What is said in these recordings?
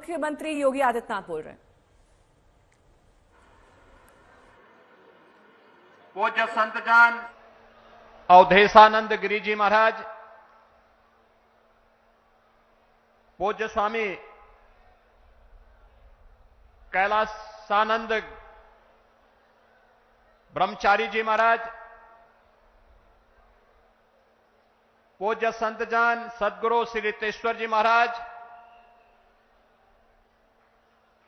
मुख्यमंत्री योगी आदित्यनाथ बोल रहे हैं। पूज्य संतजान अवधेशानंद गिरी जी महाराज, पूज्य स्वामी कैलासानंद ब्रह्मचारी जी महाराज, पूज्य संतजान सदगुरु श्री रितेश्वर जी महाराज,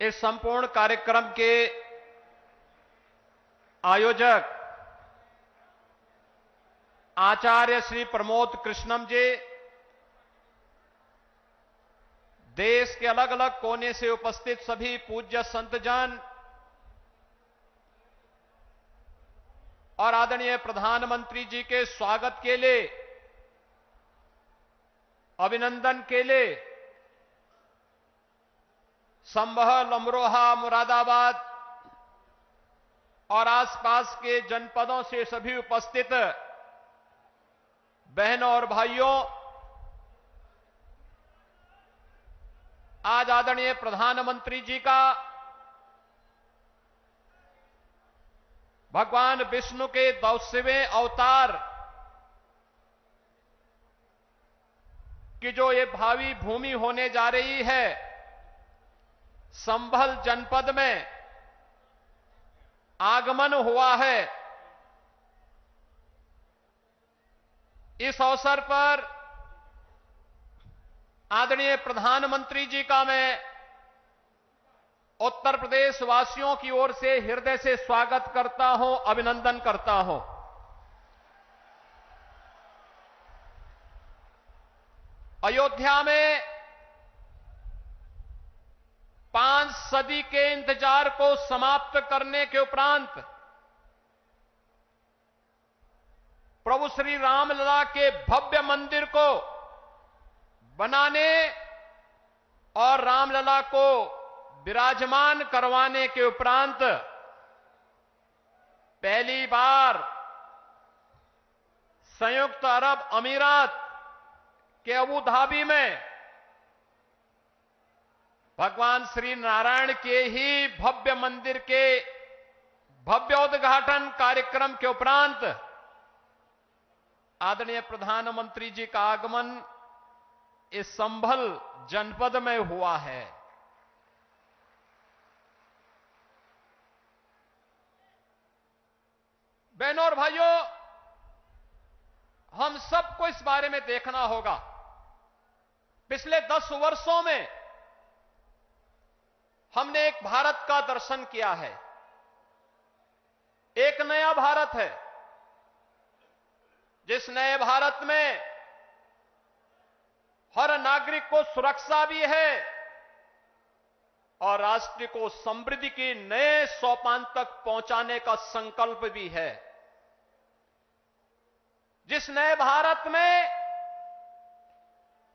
इस संपूर्ण कार्यक्रम के आयोजक आचार्य श्री प्रमोद कृष्णम जी, देश के अलग अलग कोने से उपस्थित सभी पूज्य संतजन और आदरणीय प्रधानमंत्री जी के स्वागत के लिए, अभिनंदन के लिए संभल, अमरोहा, मुरादाबाद और आसपास के जनपदों से सभी उपस्थित बहनों और भाइयों, आज आदरणीय प्रधानमंत्री जी का भगवान विष्णु के 200वें अवतार की जो ये भावी भूमि होने जा रही है, संभल जनपद में आगमन हुआ है। इस अवसर पर आदरणीय प्रधानमंत्री जी का मैं उत्तर प्रदेश वासियों की ओर से हृदय से स्वागत करता हूं, अभिनंदन करता हूं। अयोध्या में 5 सदी के इंतजार को समाप्त करने के उपरांत प्रभु श्री रामलला के भव्य मंदिर को बनाने और रामलला को विराजमान करवाने के उपरांत पहली बार संयुक्त अरब अमीरात के अबू धाबी में भगवान श्री नारायण के ही भव्य मंदिर के भव्योद्घाटन कार्यक्रम के उपरांत आदरणीय प्रधानमंत्री जी का आगमन इस संभल जनपद में हुआ है। बहनों और भाइयों, हम सबको इस बारे में देखना होगा। पिछले 10 वर्षों में हमने एक भारत का दर्शन किया है। एक नया भारत है, जिस नए भारत में हर नागरिक को सुरक्षा भी है और राष्ट्र को समृद्धि के नए सोपान तक पहुंचाने का संकल्प भी है। जिस नए भारत में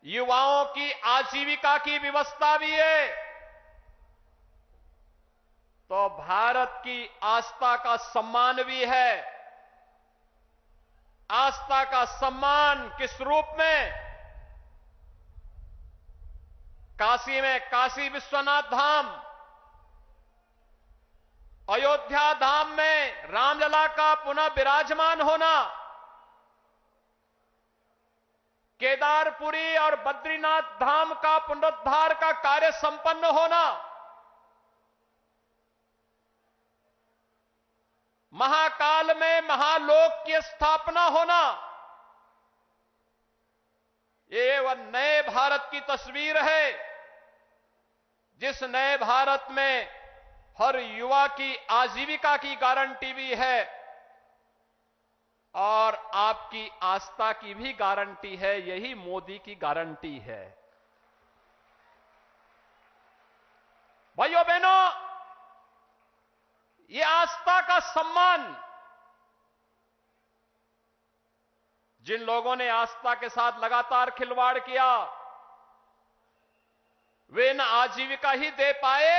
युवाओं की आजीविका की व्यवस्था भी है, तो भारत की आस्था का सम्मान भी है। आस्था का सम्मान किस रूप में? काशी में काशी विश्वनाथ धाम, अयोध्या धाम में रामलला का पुनः विराजमान होना, केदारपुरी और बद्रीनाथ धाम का पुनरुद्धार का कार्य संपन्न होना, महाकाल में महालोक की स्थापना होना, ये वह नए भारत की तस्वीर है, जिस नए भारत में हर युवा की आजीविका की गारंटी भी है और आपकी आस्था की भी गारंटी है। यही मोदी की गारंटी है। भाइयों बहनों, ये आस्था का सम्मान जिन लोगों ने आस्था के साथ लगातार खिलवाड़ किया, वे न आजीविका ही दे पाए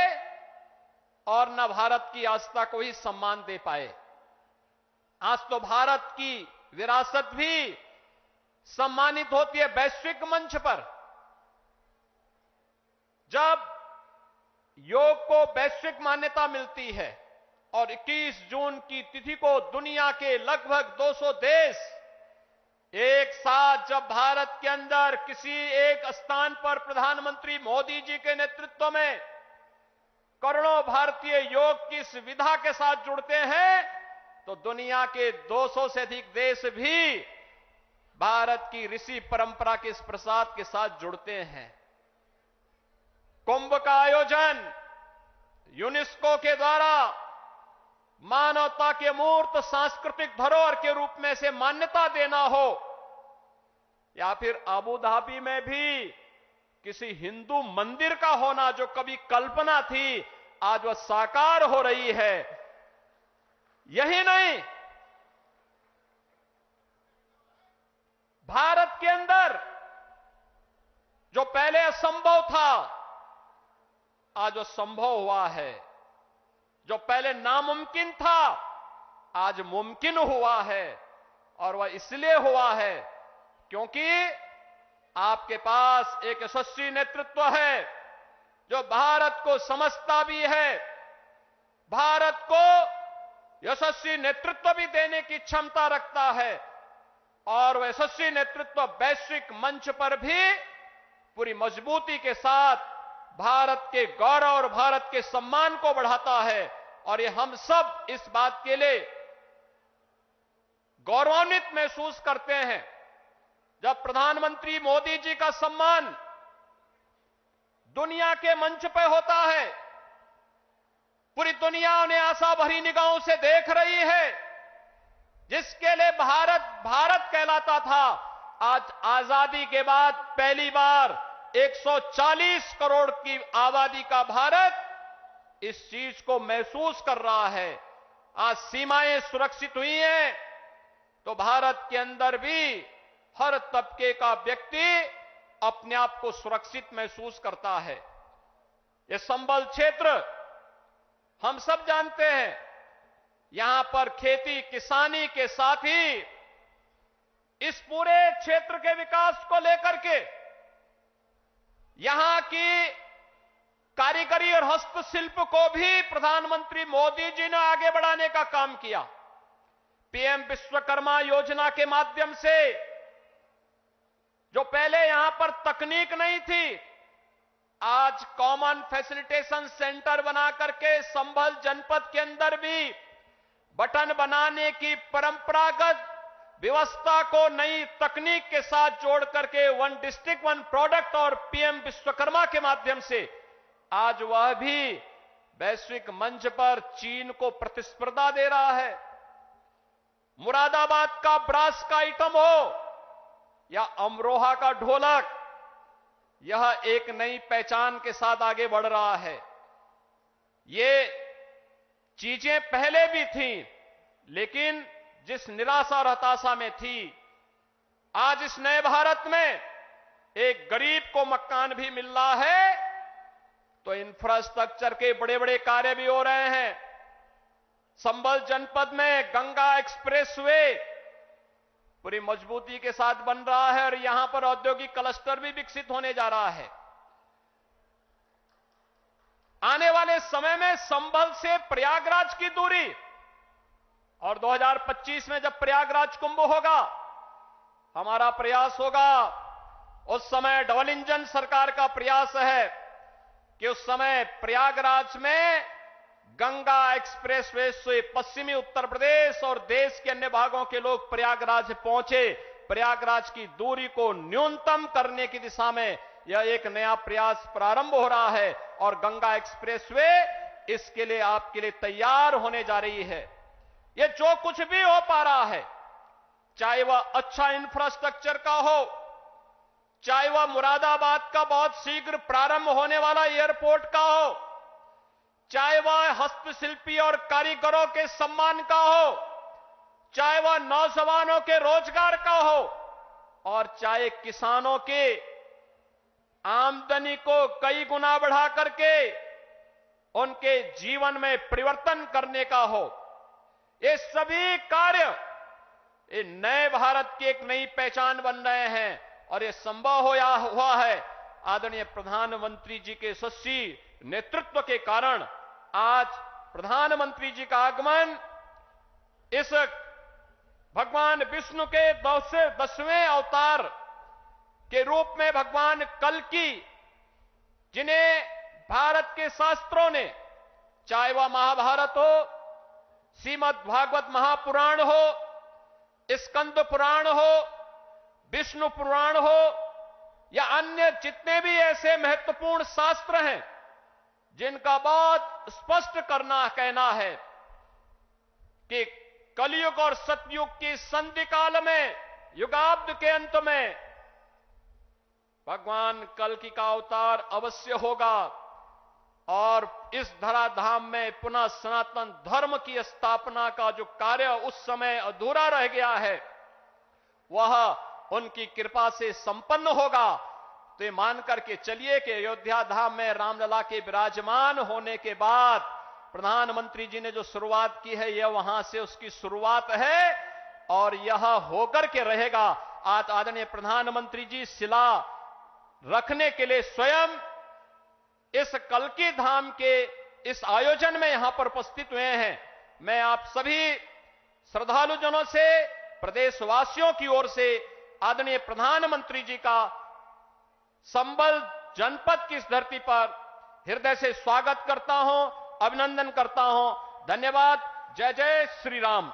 और न भारत की आस्था को ही सम्मान दे पाए। आज तो भारत की विरासत भी सम्मानित होती है वैश्विक मंच पर। जब योग को वैश्विक मान्यता मिलती है और 21 जून की तिथि को दुनिया के लगभग 200 देश एक साथ जब भारत के अंदर किसी एक स्थान पर प्रधानमंत्री मोदी जी के नेतृत्व में करोड़ों भारतीय योग की इस विधा के साथ जुड़ते हैं, तो दुनिया के 200 से अधिक देश भी भारत की ऋषि परंपरा के इस प्रसाद के साथ जुड़ते हैं। कुंभ का आयोजन यूनेस्को के द्वारा मानवता के मूर्त सांस्कृतिक धरोहर के रूप में से मान्यता देना हो, या फिर अबू धाबी में भी किसी हिंदू मंदिर का होना जो कभी कल्पना थी, आज वह साकार हो रही है। यही नहीं, भारत के अंदर जो पहले असंभव था, आज वो संभव हुआ है। जो पहले नामुमकिन था, आज मुमकिन हुआ है। और वह इसलिए हुआ है क्योंकि आपके पास एक यशस्वी नेतृत्व है जो भारत को समझता भी है, भारत को यशस्वी नेतृत्व भी देने की क्षमता रखता है, और वह यशस्वी नेतृत्व वैश्विक मंच पर भी पूरी मजबूती के साथ भारत के गौरव और भारत के सम्मान को बढ़ाता है। और ये हम सब इस बात के लिए गौरवान्वित महसूस करते हैं जब प्रधानमंत्री मोदी जी का सम्मान दुनिया के मंच पर होता है। पूरी दुनिया उन्हें आशा भरी निगाहों से देख रही है। जिसके लिए भारत भारत कहलाता था, आज आजादी के बाद पहली बार 140 करोड़ की आबादी का भारत इस चीज को महसूस कर रहा है। आज सीमाएं सुरक्षित हुई हैं, तो भारत के अंदर भी हर तबके का व्यक्ति अपने आप को सुरक्षित महसूस करता है। ये संबल क्षेत्र हम सब जानते हैं, यहां पर खेती किसानी के साथ ही इस पूरे क्षेत्र के विकास को लेकर के यहां की कारीगरी और हस्तशिल्प को भी प्रधानमंत्री मोदी जी ने आगे बढ़ाने का काम किया। पीएम विश्वकर्मा योजना के माध्यम से जो पहले यहां पर तकनीक नहीं थी, आज कॉमन फैसिलिटेशन सेंटर बना करके संभल जनपद के अंदर भी बटन बनाने की परंपरागत व्यवस्था को नई तकनीक के साथ जोड़ करके वन डिस्ट्रिक्ट वन प्रोडक्ट और पीएम विश्वकर्मा के माध्यम से आज वह भी वैश्विक मंच पर चीन को प्रतिस्पर्धा दे रहा है। मुरादाबाद का ब्रास का आइटम हो या अमरोहा का ढोलक, यह एक नई पहचान के साथ आगे बढ़ रहा है। ये चीजें पहले भी थी, लेकिन जिस निराशा और हताशा में थी, आज इस नए भारत में एक गरीब को मकान भी मिल रहा है, तो इंफ्रास्ट्रक्चर के बड़े बड़े कार्य भी हो रहे हैं। संभल जनपद में गंगा एक्सप्रेसवे पूरी मजबूती के साथ बन रहा है और यहां पर औद्योगिक क्लस्टर भी विकसित होने जा रहा है। आने वाले समय में संभल से प्रयागराज की दूरी, और 2025 में जब प्रयागराज कुंभ होगा, हमारा प्रयास होगा, उस समय डबल इंजन सरकार का प्रयास है कि उस समय प्रयागराज में गंगा एक्सप्रेसवे से पश्चिमी उत्तर प्रदेश और देश के अन्य भागों के लोग प्रयागराज पहुंचे। प्रयागराज की दूरी को न्यूनतम करने की दिशा में यह एक नया प्रयास प्रारंभ हो रहा है और गंगा एक्सप्रेसवे इसके लिए आपके लिए तैयार होने जा रही है। यह जो कुछ भी हो पा रहा है, चाहे वह अच्छा इंफ्रास्ट्रक्चर का हो, चाहे वह मुरादाबाद का बहुत शीघ्र प्रारंभ होने वाला एयरपोर्ट का हो, चाहे वह हस्तशिल्पी और कारीगरों के सम्मान का हो, चाहे वह नौजवानों के रोजगार का हो, और चाहे किसानों के आमदनी को कई गुना बढ़ा करके उनके जीवन में परिवर्तन करने का हो। ये सभी कार्य ये नए भारत की एक नई पहचान बन रहे हैं और ये संभव हुआ है आदरणीय प्रधानमंत्री जी के यशस्वी नेतृत्व के कारण आज प्रधानमंत्री जी का आगमन इस भगवान विष्णु के 10वें अवतार के रूप में भगवान कल्कि, जिन्हें भारत के शास्त्रों ने, चाहे वह महाभारत हो, श्रीमद् भागवत महापुराण हो, स्कंद पुराण हो, विष्णु पुराण हो या अन्य जितने भी ऐसे महत्वपूर्ण शास्त्र हैं जिनका बहुत स्पष्ट कहना है कि कलयुग और सतयुग की संधि काल में, युगाब्द के अंत में भगवान कल्कि का अवतार अवश्य होगा और इस धराधाम में पुनः सनातन धर्म की स्थापना का जो कार्य उस समय अधूरा रह गया है वह उनकी कृपा से संपन्न होगा। तो ये मान करके चलिए कि अयोध्या धाम में रामलला के विराजमान होने के बाद प्रधानमंत्री जी ने जो शुरुआत की है यह वहां से उसकी शुरुआत है और यह होकर के रहेगा। आज आदरणीय प्रधानमंत्री जी शिला रखने के लिए स्वयं इस कल्कि धाम के इस आयोजन में यहां पर उपस्थित हुए हैं। मैं आप सभी श्रद्धालुजनों से, प्रदेशवासियों की ओर से आदरणीय प्रधानमंत्री जी का संबल जनपद की इस धरती पर हृदय से स्वागत करता हूं, अभिनंदन करता हूं। धन्यवाद। जय जय श्री राम।